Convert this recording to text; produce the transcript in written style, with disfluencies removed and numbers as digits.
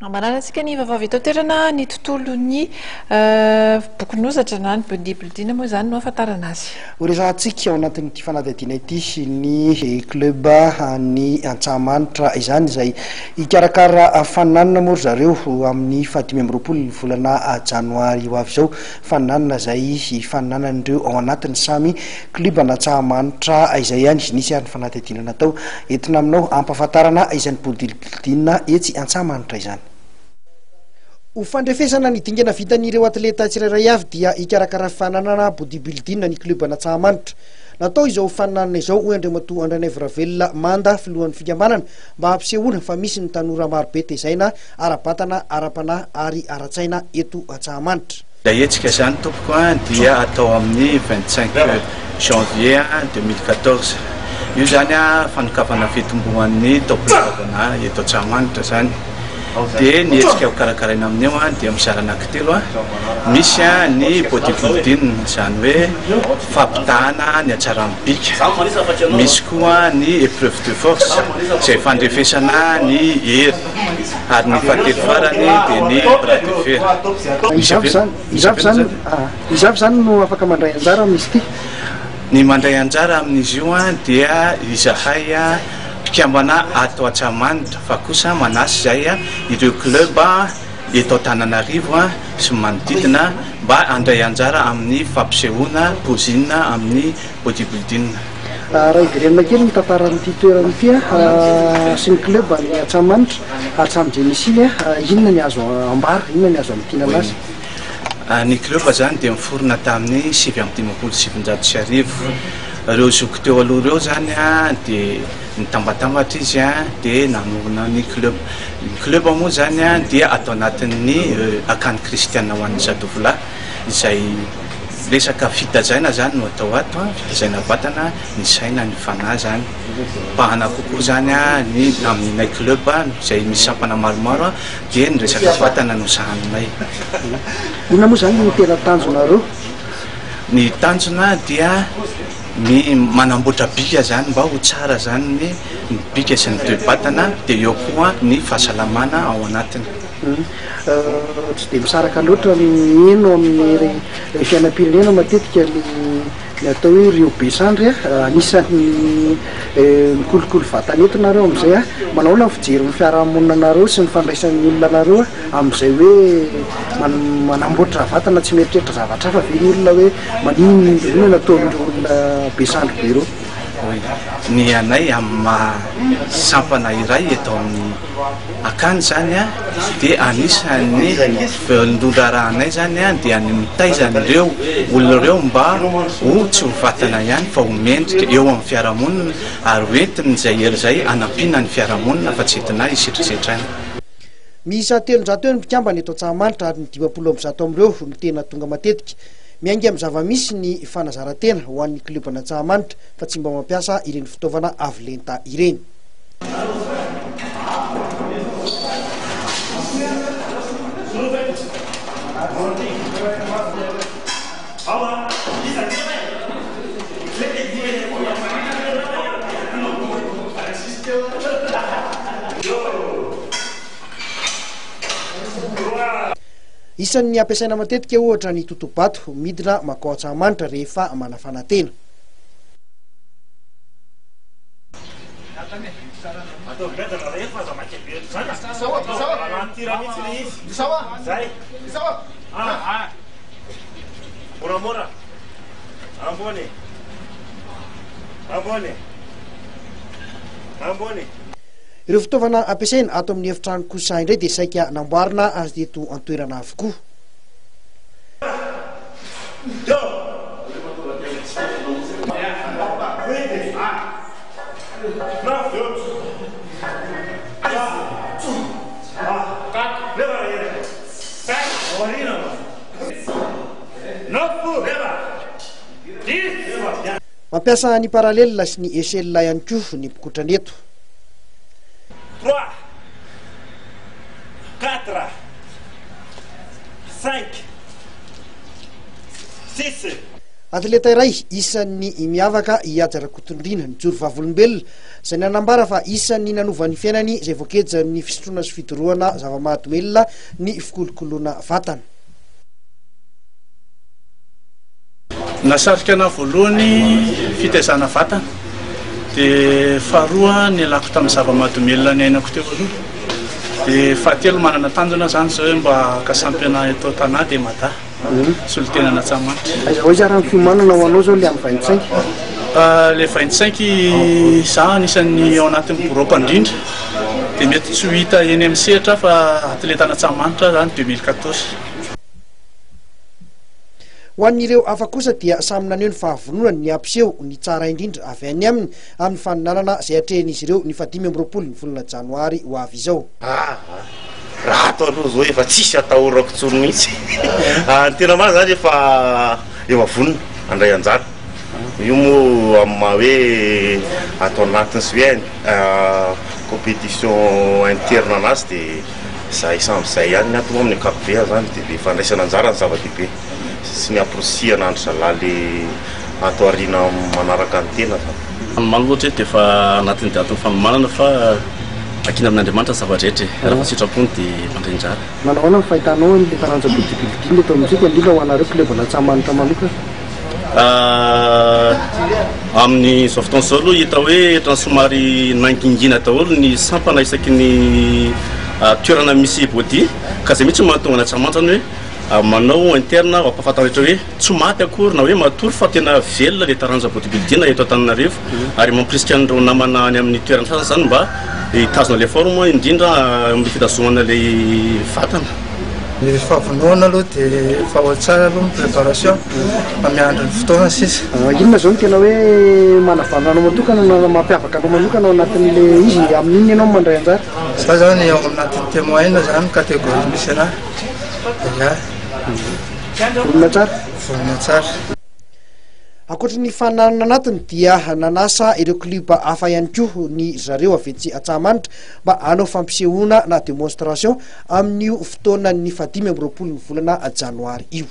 Mananantsika ny vaovao eto an-toerana ny tontolon'ny bokon'ozatra na ny bodybuilding moa zany no ahafantarana azy. Horesantsika ao anatin'ity fanadihadiana ity ny club ny Antsahamanitra izany izay hikarakara faninanana moa zareo amin'ny 5 volana janoary ho avy izao, faninanana izay faninanan'ireo ao anatin'ny samy club Antsahamanitra izay ihany nisy ary fanadihadiana natao entina aminao ampahafantarana izany bodybuilding etsy Antsahamanitra izany. Ho fandrefesana ny dingana vitan'ireo atleta tsirairay avy dia hikarakara fananana bodybuilding ny club Antsahamanitra. Natao izao faninanana izao ho Andriamatoa Andranevravelona manda filohan'ny fikambanana mba hampisehoana fa misy ny tanora marobe tezaina ara-batana, ara-panahy ary ara-tsaina eto Antsahamanitra. Hetsika izany tompoko dia atao amin'ny 25 janvier 2014. Io zany fanokafana fitombohan'ny topolavana eto Antsahamanitra zany. Dia ny hetsika ho karakaraina amin'io dia mizara anankitelo misy ny bodybuilding izany hoe fampitahana ny hatsaran'ny bika, misy koa ny épreuve de force izay fandrefesana ny hery, ary ny fahatelo farany dia ny bras de fer. Izavy zany no afaka mandray anjara amin'izy ity. Ny mandray anjara amin'izy io dia izahay mpikambana ato Antsahamanitra fa kosa manasy zay ireo club eto Antananarivo sy manodidina mba andray anjara amin'ny fampisehoana pozina amin'ny bodybuilding. Raha iverenana kely ny tantaran'ity toerana ity sy ny club ny Antsahamanitra hatramin'ny jenisiny inona ny azo ambara, inona ny azo amin'ntinana azy? Ny club zany dia miforona tamin'ny 7 Reo zoko teo aloha reo zany dia nitambatambatra izy dia nanorina ny club. Ny club moa zany dia atao anatin'ny akany kristiana ho an'ny zatovolahy izay resaka fitazaina zany no atao ato, fitazaina vatana, ny saina, ny fanahy zany. Pahana kokoa zany ny amin'nay club izay misy sampana maromaro dia ny resaka vatana no sahaninay. Inona moa zany ny tena tanjonareo? Ny tanjona dia ny manamboatra bika zany mba ho tsara zany ny bika sy ny toe-batana, dia eo koa ny fahasalamana ao anatiny. Tsy dia misaraka loatra ny eno amin'ny fiainam-pirenena matetika ny atao hoe Rio Besandry anisan'ny mikolokolo vatana eto nareo amin'izay manaona ny fijery ny fiarahamonina nareo sy ny fandraisan'ny olona nareo amin'izay hoe manamboatra vatana, tsy mieritreritra zavatra hafa ve ny olona hoe maninona nataon'ireo olona Besandry be reo. Ny anay amin'ny sampana iray eto amin'ny akany zany dia anisan'ny ndondrarahanay zany dia ny mitaizan'ireo olona reo mba ho tsy ho vatana ihany fa ho mendrika eo amin'ny fiarahamonina ary hoentiny izay hery zay anampina ny fiarahamonina fa tsy entina hisetrasetraina. Miisa 300 eo ny mpikambana eto Antsahamanitra ary ny 200 amin'ireo ny tena tonga matetika. Miainga amin'ny zava-misy ny fanazarantena ho an'ny club Antsahamanitra fa tsy mba mampiasa ireny fitaovana avo lenta ireny. Isan'ny ampiasaina matetika ohatra ny totobato midina makao Antsahamanitra rehefa manafana-tena. Ireo fitaovana ampiasaina ato amin'ny efitrano kosa indray dia saika namboarina azy eto an-toerana avokoa. Mampiasa ny paralelina sy ny échelle ihany koa ny mpikotrana eto. 3, 4, 5, 6. atleta iray isan'ny miavaka iajara-kotondrina ny joro vavolombelona izay nanambara fa isan'ny nanovan'ny fiainany izay voakejany ny fisotroana sy fidorohana zava-mahadomelona ny fikolokoloana vatana. Nasarika ana voalohany fitaizana vatana dia faharoa ny alako tamin'ny zava-mahadomelona ny ainako teo aloha dia fahatelo manana tanjona zany zao hoe mba kasampyana eto tanà dia mada solitenana Antsahamanitra. Aiza hoe raha ny fiomanana ho anao zao le amin'ny 25? Le 25 za anisan'ny ao anatin'ny borapa indrindra dia mety tsy ho hita eny amin'ny sehatra fa atletana Antsahamanitra zany 2014. Ho an'ireo hafa kosa dia samy naneho ny fahavononany ny ampiseho ny tsara indrindra avy any aminy amin'ny faninanana izay atrehan'izy ireo ny 15 ny volana janoary ho avy izao. Raha atao aloha zao efa tsisy atahorako tsoro mihitsy. Tena marina zany efa vonona andray anjara. Io moa amin'ny maha hoe atao anatin'ny sy hoe compétition interne anazy dia za isam'izay ihany ny atao amin'ny ankapobeny zany dia le fandraisana anjara ny zava-dehibe sy ny aprosihana andro zalaly atao ariana manaraka ny tena zany. Maloatra dia efa anatin'ny datin'ny fanomanana fa akina amin'Andriamanitra zava-drehetra raha sitrapony dia mandray anjara. Manao ahoana ny fahitanao ny taranja bodybuilding eto amintsika indrindra ho anareo kilebona Antsahamanitra manoka? Amin'ny zao fotoana izao aloha hita hoe etrany somary nangingina daholo ny sampana isaky ny toerana misy body ka izay mihitsy mahatonga ny Antsahamanitra hoe manao interne ampahafantana rehetra hoe tsy maty akory na hoe matory fa tena velona le taranja bodybuilding eto Antananarivo ary mampirisika an'ireo namana any amin'ny toerana sasany zany mba hitazona le forme indrindra amin'ny fitazomana le vatana. Ny fahavonoana aloha dia efa ao tsara aloha ny préparation miandry ny fotoana sisa. Inona zao no tena hoe manavanana anao manokana na mampiavaka anao manokana ao anatin'ile izy amin'iny ianao mandray anjara? Za zany ao anatin'ny témoin zany catégorie misy anahy. Volona tsara? Volona tsara. Ankoatra ny fananana anatiny dia nanasa ireo kliba hafa ihany koa ny zareo avetsy Antsahamanitra mba hanao fampisehoana na démonstration amin'io fotoana ny 15 ny volana janoary io.